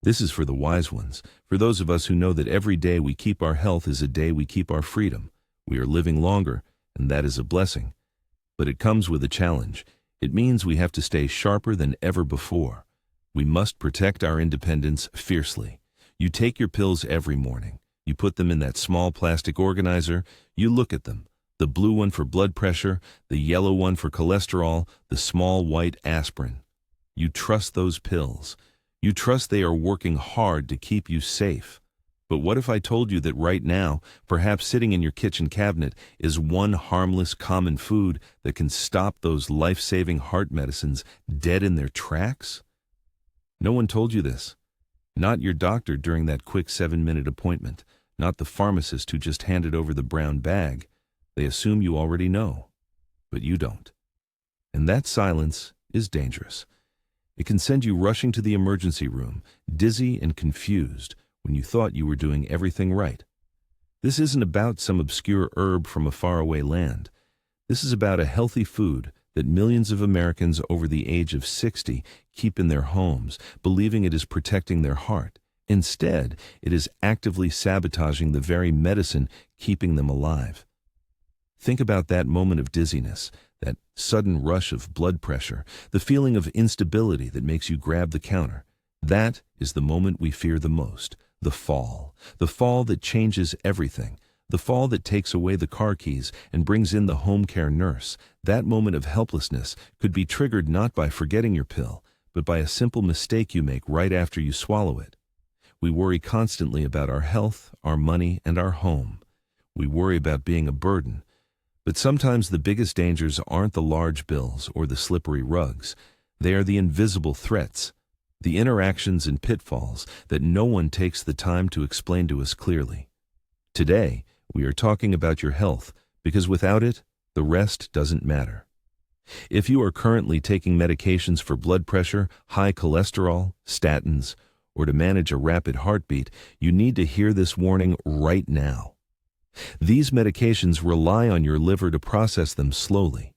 This is for the wise ones, for those of us who know that every day we keep our health is a day we keep our freedom. We are living longer, and that is a blessing. But it comes with a challenge. It means we have to stay sharper than ever before. We must protect our independence fiercely. You take your pills every morning. You put them in that small plastic organizer. You look at them. The blue one for blood pressure, the yellow one for cholesterol, the small white aspirin. You trust those pills. You trust they are working hard to keep you safe. But what if I told you that right now, perhaps sitting in your kitchen cabinet, is one harmless common food that can stop those life-saving heart medicines dead in their tracks? No one told you this. Not your doctor during that quick 7-minute appointment. Not the pharmacist who just handed over the brown bag. They assume you already know, but you don't. And that silence is dangerous. It can send you rushing to the emergency room, dizzy and confused, when you thought you were doing everything right. This isn't about some obscure herb from a faraway land. This is about a healthy food that millions of Americans over the age of 60 keep in their homes, believing it is protecting their heart. Instead, it is actively sabotaging the very medicine keeping them alive. Think about that moment of dizziness, that sudden rush of blood pressure, the feeling of instability that makes you grab the counter. That is the moment we fear the most, the fall that changes everything, the fall that takes away the car keys and brings in the home care nurse. That moment of helplessness could be triggered not by forgetting your pill, but by a simple mistake you make right after you swallow it. We worry constantly about our health, our money, and our home. We worry about being a burden. But sometimes the biggest dangers aren't the large bills or the slippery rugs. They are the invisible threats, the interactions and pitfalls that no one takes the time to explain to us clearly. Today, we are talking about your health, because without it, the rest doesn't matter. If you are currently taking medications for blood pressure, high cholesterol, statins, or to manage a rapid heartbeat, you need to hear this warning right now. These medications rely on your liver to process them slowly.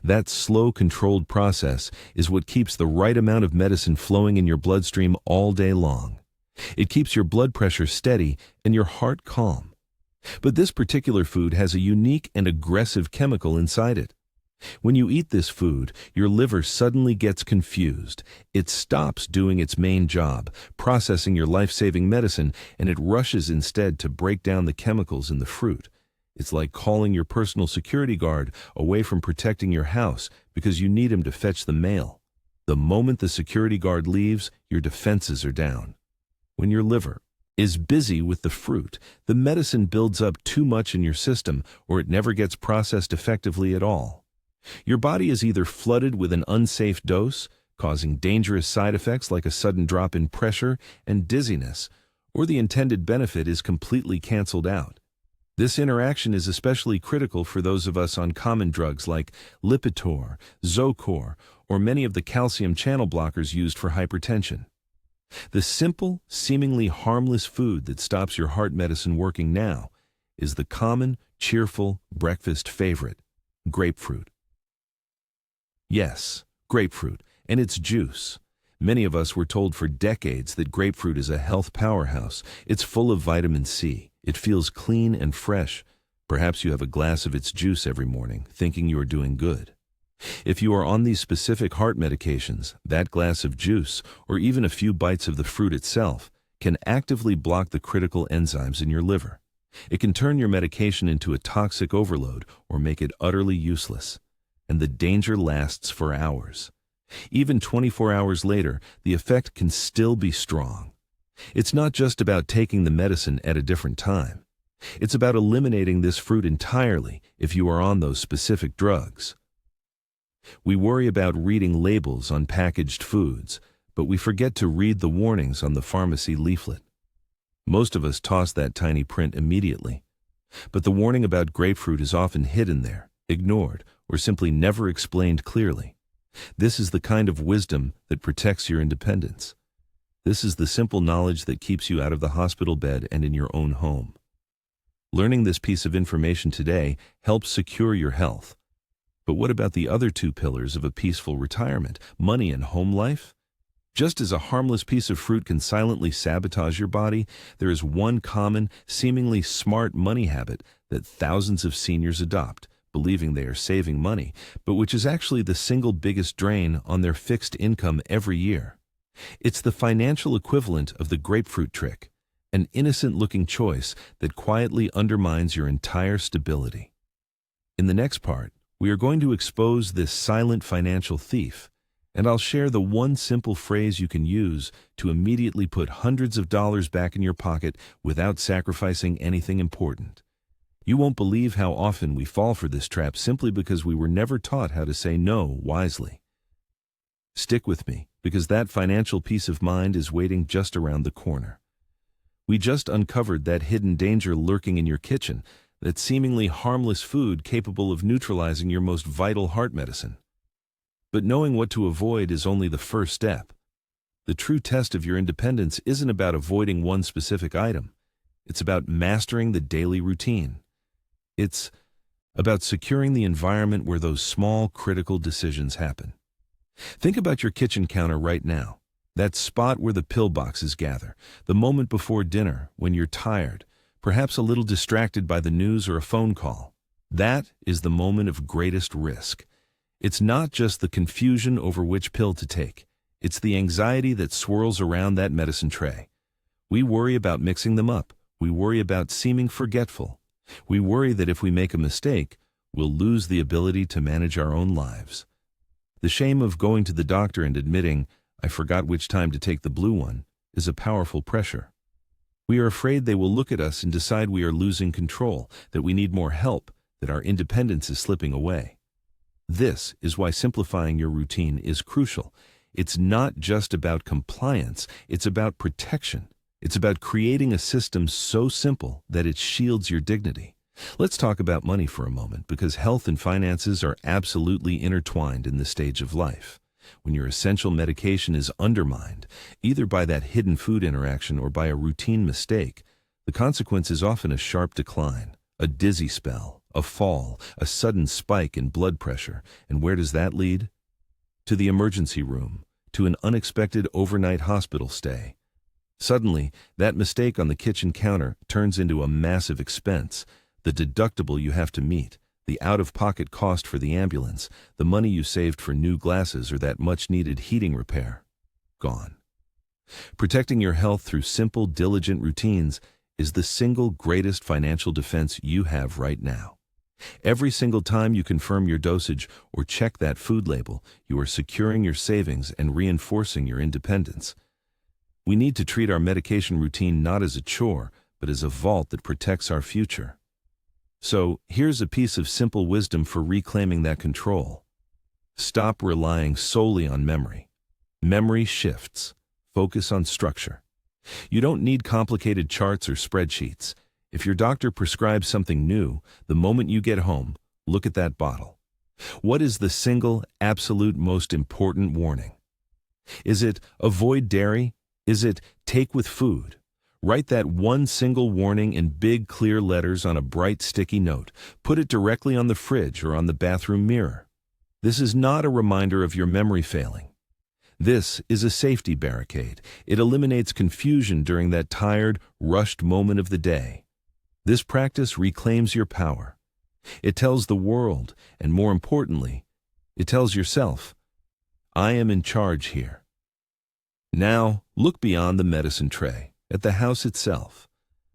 That slow, controlled process is what keeps the right amount of medicine flowing in your bloodstream all day long. It keeps your blood pressure steady and your heart calm. But this particular food has a unique and aggressive chemical inside it. When you eat this food, your liver suddenly gets confused. It stops doing its main job, processing your life-saving medicine, and it rushes instead to break down the chemicals in the fruit. It's like calling your personal security guard away from protecting your house because you need him to fetch the mail. The moment the security guard leaves, your defenses are down. When your liver is busy with the fruit, the medicine builds up too much in your system, or it never gets processed effectively at all. Your body is either flooded with an unsafe dose, causing dangerous side effects like a sudden drop in pressure and dizziness, or the intended benefit is completely canceled out. This interaction is especially critical for those of us on common drugs like Lipitor, Zocor, or many of the calcium channel blockers used for hypertension. The simple, seemingly harmless food that stops your heart medicine working now is the common, cheerful breakfast favorite, grapefruit. Yes, grapefruit, and its juice. Many of us were told for decades that grapefruit is a health powerhouse. It's full of vitamin C. It feels clean and fresh. Perhaps you have a glass of its juice every morning, thinking you are doing good. If you are on these specific heart medications, that glass of juice, or even a few bites of the fruit itself, can actively block the critical enzymes in your liver. It can turn your medication into a toxic overload or make it utterly useless. And the danger lasts for hours. Even 24 hours later, the effect can still be strong. It's not just about taking the medicine at a different time. It's about eliminating this fruit entirely if you are on those specific drugs. We worry about reading labels on packaged foods, but we forget to read the warnings on the pharmacy leaflet. Most of us toss that tiny print immediately. But the warning about grapefruit is often hidden there, ignored, or simply never explained clearly. This is the kind of wisdom that protects your independence. This is the simple knowledge that keeps you out of the hospital bed and in your own home. Learning this piece of information today helps secure your health. But what about the other two pillars of a peaceful retirement, money and home life? Just as a harmless piece of fruit can silently sabotage your body, there is one common, seemingly smart money habit that thousands of seniors adopt, believing they are saving money, but which is actually the single biggest drain on their fixed income every year. It's the financial equivalent of the grapefruit trick, an innocent-looking choice that quietly undermines your entire stability. In the next part, we are going to expose this silent financial thief, and I'll share the one simple phrase you can use to immediately put hundreds of dollars back in your pocket without sacrificing anything important. You won't believe how often we fall for this trap simply because we were never taught how to say no wisely. Stick with me, because that financial peace of mind is waiting just around the corner. We just uncovered that hidden danger lurking in your kitchen, that seemingly harmless food capable of neutralizing your most vital heart medicine. But knowing what to avoid is only the first step. The true test of your independence isn't about avoiding one specific item. It's about mastering the daily routine. It's about securing the environment where those small, critical decisions happen. Think about your kitchen counter right now, that spot where the pill boxes gather, the moment before dinner when you're tired, perhaps a little distracted by the news or a phone call. That is the moment of greatest risk. It's not just the confusion over which pill to take. It's the anxiety that swirls around that medicine tray. We worry about mixing them up. We worry about seeming forgetful. We worry that if we make a mistake, we'll lose the ability to manage our own lives. The shame of going to the doctor and admitting, "I forgot which time to take the blue one," is a powerful pressure. We are afraid they will look at us and decide we are losing control, that we need more help, that our independence is slipping away. This is why simplifying your routine is crucial. It's not just about compliance, it's about protection. It's about creating a system so simple that it shields your dignity. Let's talk about money for a moment, because health and finances are absolutely intertwined in this stage of life. When your essential medication is undermined, either by that hidden food interaction or by a routine mistake, the consequence is often a sharp decline, a dizzy spell, a fall, a sudden spike in blood pressure. And where does that lead? To the emergency room, to an unexpected overnight hospital stay. Suddenly, that mistake on the kitchen counter turns into a massive expense, the deductible you have to meet, the out-of-pocket cost for the ambulance, the money you saved for new glasses or that much-needed heating repair. Gone. Protecting your health through simple, diligent routines is the single greatest financial defense you have right now. Every single time you confirm your dosage or check that food label, you are securing your savings and reinforcing your independence. We need to treat our medication routine not as a chore, but as a vault that protects our future. So, here's a piece of simple wisdom for reclaiming that control. Stop relying solely on memory. Memory shifts. Focus on structure. You don't need complicated charts or spreadsheets. If your doctor prescribes something new, the moment you get home, look at that bottle. What is the single, absolute most important warning? Is it avoid dairy? Is it take with food? Write that one single warning in big, clear letters on a bright, sticky note. Put it directly on the fridge or on the bathroom mirror. This is not a reminder of your memory failing. This is a safety barricade. It eliminates confusion during that tired, rushed moment of the day. This practice reclaims your power. It tells the world, and more importantly, it tells yourself, "I am in charge here." Now, look beyond the medicine tray, at the house itself.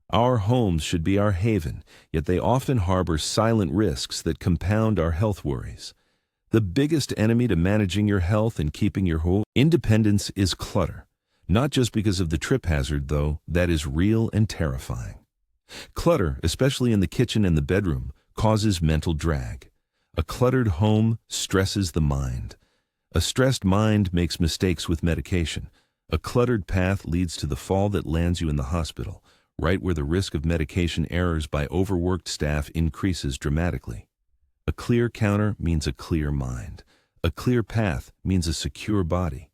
Our homes should be our haven, yet they often harbor silent risks that compound our health worries. The biggest enemy to managing your health and keeping your whole independence is clutter. Not just because of the trip hazard, though, that is real and terrifying. Clutter, especially in the kitchen and the bedroom, causes mental drag. A cluttered home stresses the mind. A stressed mind makes mistakes with medication. A cluttered path leads to the fall that lands you in the hospital, right where the risk of medication errors by overworked staff increases dramatically. A clear counter means a clear mind. A clear path means a secure body.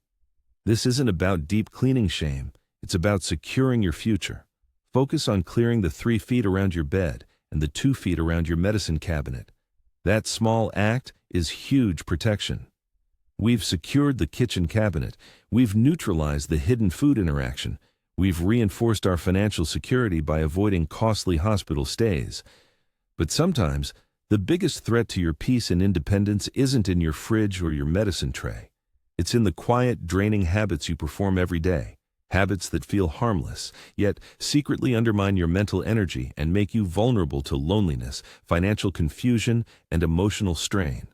This isn't about deep cleaning shame. It's about securing your future. Focus on clearing the 3 feet around your bed and the 2 feet around your medicine cabinet. That small act is huge protection. We've secured the kitchen cabinet. We've neutralized the hidden food interaction. We've reinforced our financial security by avoiding costly hospital stays. But sometimes, the biggest threat to your peace and independence isn't in your fridge or your medicine tray. It's in the quiet, draining habits you perform every day. Habits that feel harmless, yet secretly undermine your mental energy and make you vulnerable to loneliness, financial confusion, and emotional strain.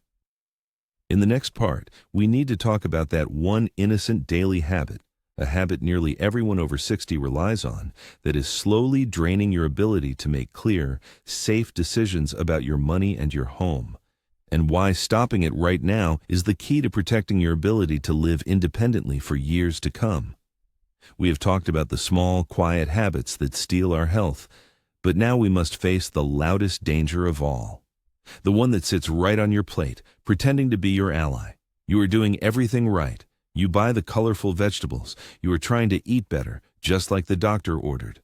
In the next part, we need to talk about that one innocent daily habit, a habit nearly everyone over 60 relies on, that is slowly draining your ability to make clear, safe decisions about your money and your home, and why stopping it right now is the key to protecting your ability to live independently for years to come. We have talked about the small, quiet habits that steal our health, but now we must face the loudest danger of all. The one that sits right on your plate, pretending to be your ally. You are doing everything right. You buy the colorful vegetables. You are trying to eat better, just like the doctor ordered.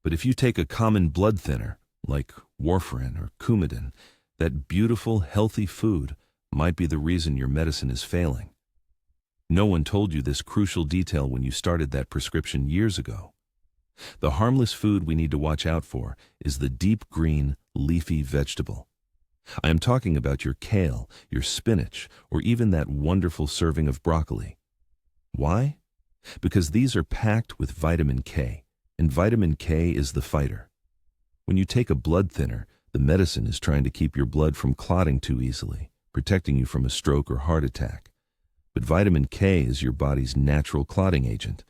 But if you take a common blood thinner, like warfarin or Coumadin, that beautiful, healthy food might be the reason your medicine is failing. No one told you this crucial detail when you started that prescription years ago. The harmless food we need to watch out for is the deep green, leafy vegetable. I am talking about your kale, your spinach, or even that wonderful serving of broccoli. Why? Because these are packed with vitamin K, and vitamin K is the fighter. When you take a blood thinner, the medicine is trying to keep your blood from clotting too easily, protecting you from a stroke or heart attack. But vitamin K is your body's natural clotting agent.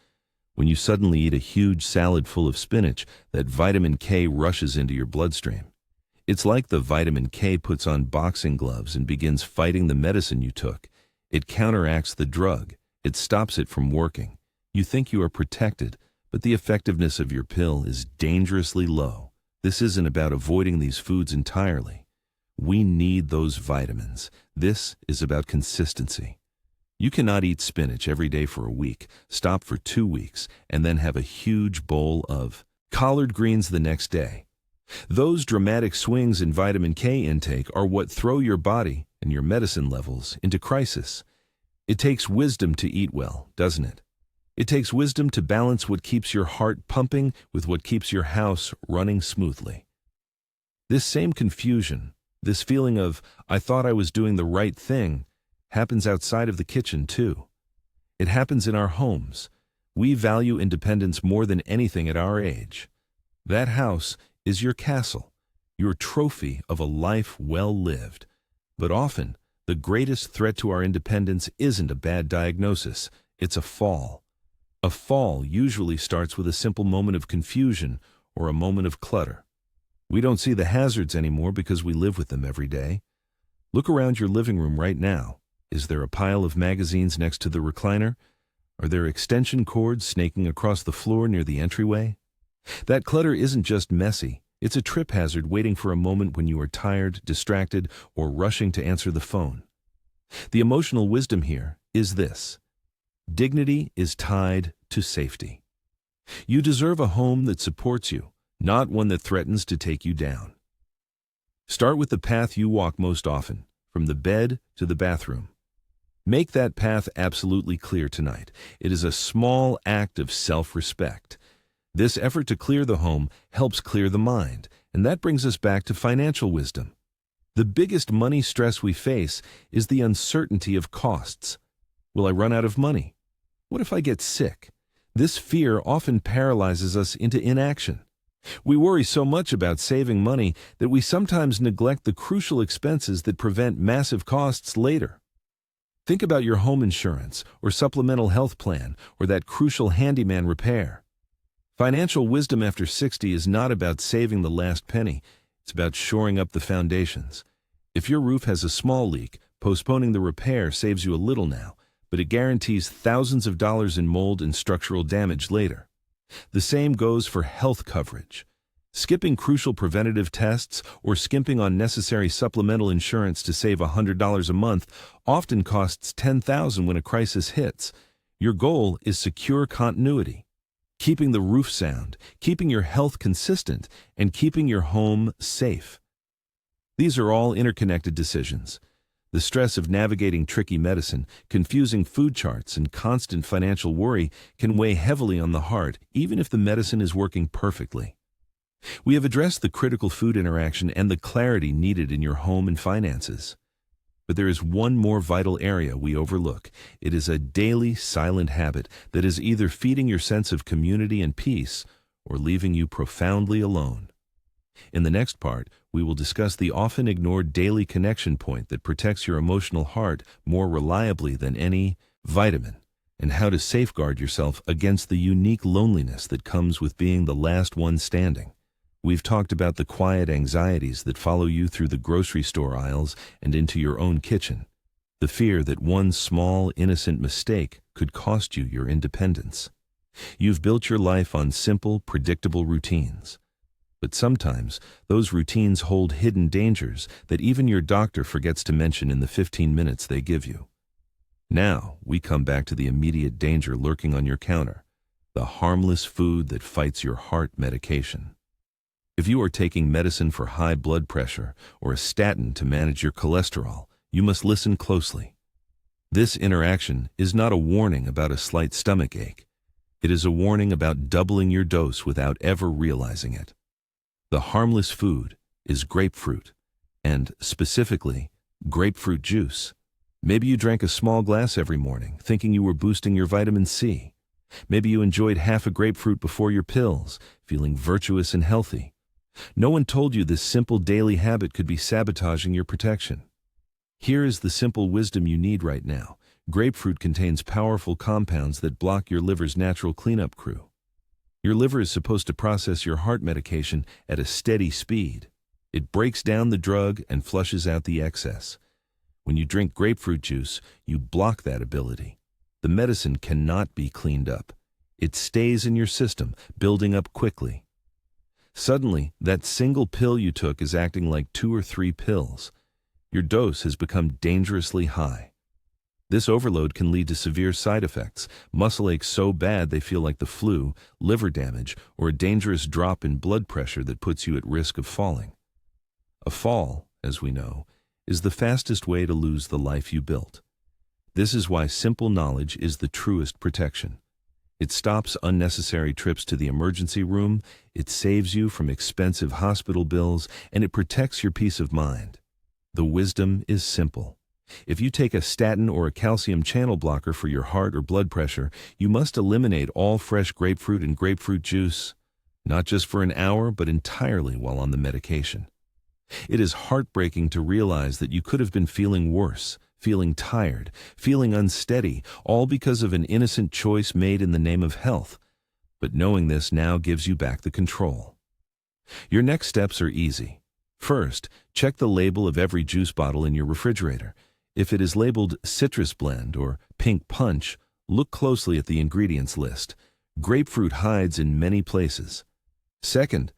When you suddenly eat a huge salad full of spinach, that vitamin K rushes into your bloodstream. It's like the vitamin K puts on boxing gloves and begins fighting the medicine you took. It counteracts the drug. It stops it from working. You think you are protected, but the effectiveness of your pill is dangerously low. This isn't about avoiding these foods entirely. We need those vitamins. This is about consistency. You cannot eat spinach every day for a week, stop for 2 weeks, and then have a huge bowl of collard greens the next day. Those dramatic swings in vitamin K intake are what throw your body and your medicine levels into crisis. It takes wisdom to eat well, doesn't it? It takes wisdom to balance what keeps your heart pumping with what keeps your house running smoothly. This same confusion, this feeling of, I thought I was doing the right thing, happens outside of the kitchen too. It happens in our homes. We value independence more than anything at our age. That house is your castle, your trophy of a life well lived. But often, the greatest threat to our independence isn't a bad diagnosis, it's a fall. A fall usually starts with a simple moment of confusion or a moment of clutter. We don't see the hazards anymore because we live with them every day. Look around your living room right now. Is there a pile of magazines next to the recliner? Are there extension cords snaking across the floor near the entryway? That clutter isn't just messy, it's a trip hazard waiting for a moment when you are tired, distracted, or rushing to answer the phone. The emotional wisdom here is this: dignity is tied to safety. You deserve a home that supports you, not one that threatens to take you down. Start with the path you walk most often, from the bed to the bathroom. Make that path absolutely clear tonight. It is a small act of self-respect. This effort to clear the home helps clear the mind, and that brings us back to financial wisdom. The biggest money stress we face is the uncertainty of costs. Will I run out of money? What if I get sick? This fear often paralyzes us into inaction. We worry so much about saving money that we sometimes neglect the crucial expenses that prevent massive costs later. Think about your home insurance or supplemental health plan or that crucial handyman repair. Financial wisdom after 60 is not about saving the last penny. It's about shoring up the foundations. If your roof has a small leak, postponing the repair saves you a little now, but it guarantees thousands of dollars in mold and structural damage later. The same goes for health coverage. Skipping crucial preventative tests or skimping on necessary supplemental insurance to save $100 a month often costs $10,000 when a crisis hits. Your goal is secure continuity. Keeping the roof sound, keeping your health consistent, and keeping your home safe. These are all interconnected decisions. The stress of navigating tricky medicine, confusing food charts, and constant financial worry can weigh heavily on the heart, even if the medicine is working perfectly. We have addressed the critical food interaction and the clarity needed in your home and finances. But there is one more vital area we overlook. It is a daily, silent habit that is either feeding your sense of community and peace or leaving you profoundly alone. In the next part, we will discuss the often ignored daily connection point that protects your emotional heart more reliably than any vitamin, and how to safeguard yourself against the unique loneliness that comes with being the last one standing. We've talked about the quiet anxieties that follow you through the grocery store aisles and into your own kitchen. The fear that one small, innocent mistake could cost you your independence. You've built your life on simple, predictable routines. But sometimes, those routines hold hidden dangers that even your doctor forgets to mention in the 15 minutes they give you. Now, we come back to the immediate danger lurking on your counter, the harmless food that fights your heart medication. If you are taking medicine for high blood pressure or a statin to manage your cholesterol, you must listen closely. This interaction is not a warning about a slight stomach ache. It is a warning about doubling your dose without ever realizing it. The harmless food is grapefruit, and specifically, grapefruit juice. Maybe you drank a small glass every morning, thinking you were boosting your vitamin C. Maybe you enjoyed half a grapefruit before your pills, feeling virtuous and healthy. No one told you this simple daily habit could be sabotaging your protection. Here is the simple wisdom you need right now. Grapefruit contains powerful compounds that block your liver's natural cleanup crew. Your liver is supposed to process your heart medication at a steady speed. It breaks down the drug and flushes out the excess. When you drink grapefruit juice, you block that ability. The medicine cannot be cleaned up. It stays in your system, building up quickly. Suddenly, that single pill you took is acting like 2 or 3 pills. Your dose has become dangerously high. This overload can lead to severe side effects, muscle aches so bad they feel like the flu, liver damage, or a dangerous drop in blood pressure that puts you at risk of falling. A fall, as we know, is the fastest way to lose the life you built. This is why simple knowledge is the truest protection. It stops unnecessary trips to the emergency room, it saves you from expensive hospital bills, and it protects your peace of mind. The wisdom is simple. If you take a statin or a calcium channel blocker for your heart or blood pressure, you must eliminate all fresh grapefruit and grapefruit juice, not just for an hour, but entirely while on the medication. It is heartbreaking to realize that you could have been feeling worse, feeling tired, feeling unsteady, all because of an innocent choice made in the name of health. But knowing this now gives you back the control. Your next steps are easy. First, check the label of every juice bottle in your refrigerator. If it is labeled citrus blend or pink punch, look closely at the ingredients list. Grapefruit hides in many places. Second,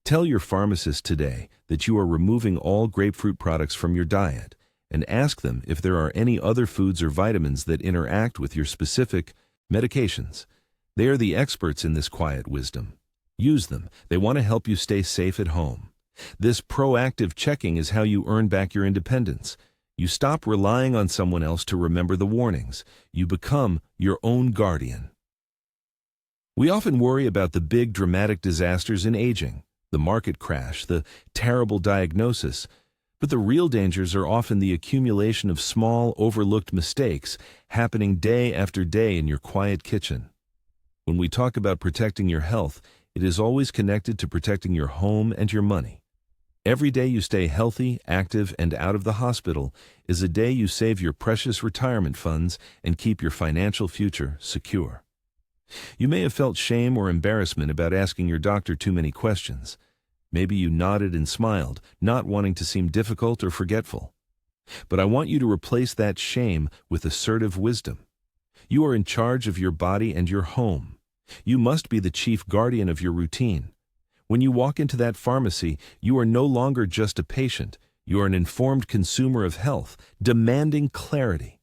tell your pharmacist today that you are removing all grapefruit products from your diet, and ask them if there are any other foods or vitamins that interact with your specific medications. They are the experts in this quiet wisdom. Use them. They want to help you stay safe at home. This proactive checking is how you earn back your independence. You stop relying on someone else to remember the warnings. You become your own guardian. We often worry about the big dramatic disasters in aging, the market crash, the terrible diagnosis, but the real dangers are often the accumulation of small, overlooked mistakes happening day after day in your quiet kitchen. When we talk about protecting your health, it is always connected to protecting your home and your money. Every day you stay healthy, active, and out of the hospital is a day you save your precious retirement funds and keep your financial future secure. You may have felt shame or embarrassment about asking your doctor too many questions. Maybe you nodded and smiled, not wanting to seem difficult or forgetful. But I want you to replace that shame with assertive wisdom. You are in charge of your body and your home. You must be the chief guardian of your routine. When you walk into that pharmacy, you are no longer just a patient. You are an informed consumer of health, demanding clarity.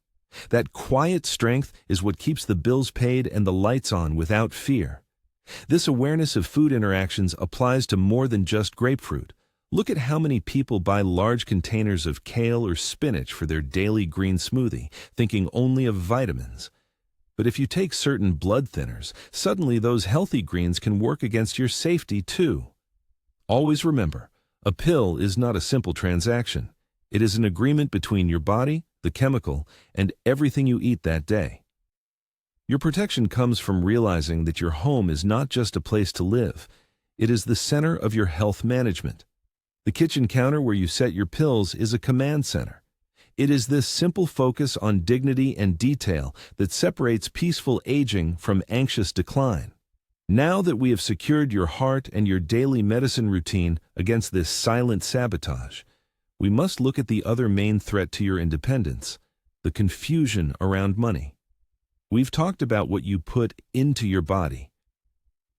That quiet strength is what keeps the bills paid and the lights on without fear. This awareness of food interactions applies to more than just grapefruit. Look at how many people buy large containers of kale or spinach for their daily green smoothie, thinking only of vitamins. But if you take certain blood thinners, suddenly those healthy greens can work against your safety too. Always remember, a pill is not a simple transaction. It is an agreement between your body, the chemical, and everything you eat that day. Your protection comes from realizing that your home is not just a place to live. It is the center of your health management. The kitchen counter where you set your pills is a command center. It is this simple focus on dignity and detail that separates peaceful aging from anxious decline. Now that we have secured your heart and your daily medicine routine against this silent sabotage, we must look at the other main threat to your independence, the confusion around money. We've talked about what you put into your body.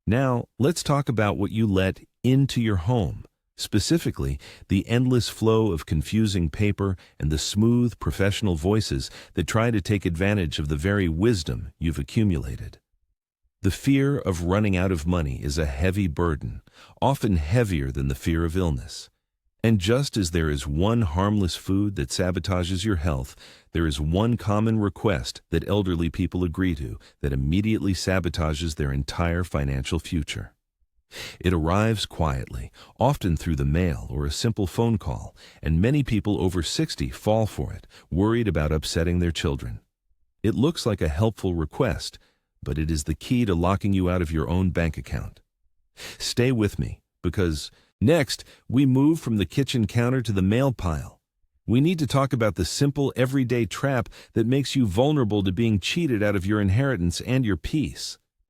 Now, let's talk about what you let into your home. Specifically, the endless flow of confusing paper and the smooth, professional voices that try to take advantage of the very wisdom you've accumulated. The fear of running out of money is a heavy burden, often heavier than the fear of illness. And just as there is one harmless food that sabotages your health, there is one common request that elderly people agree to that immediately sabotages their entire financial future. It arrives quietly, often through the mail or a simple phone call, and many people over 60 fall for it, worried about upsetting their children. It looks like a helpful request, but it is the key to locking you out of your own bank account. Stay with me, because next we move from the kitchen counter to the mail pile. We need to talk about the simple, everyday trap that makes you vulnerable to being cheated out of your inheritance and your peace.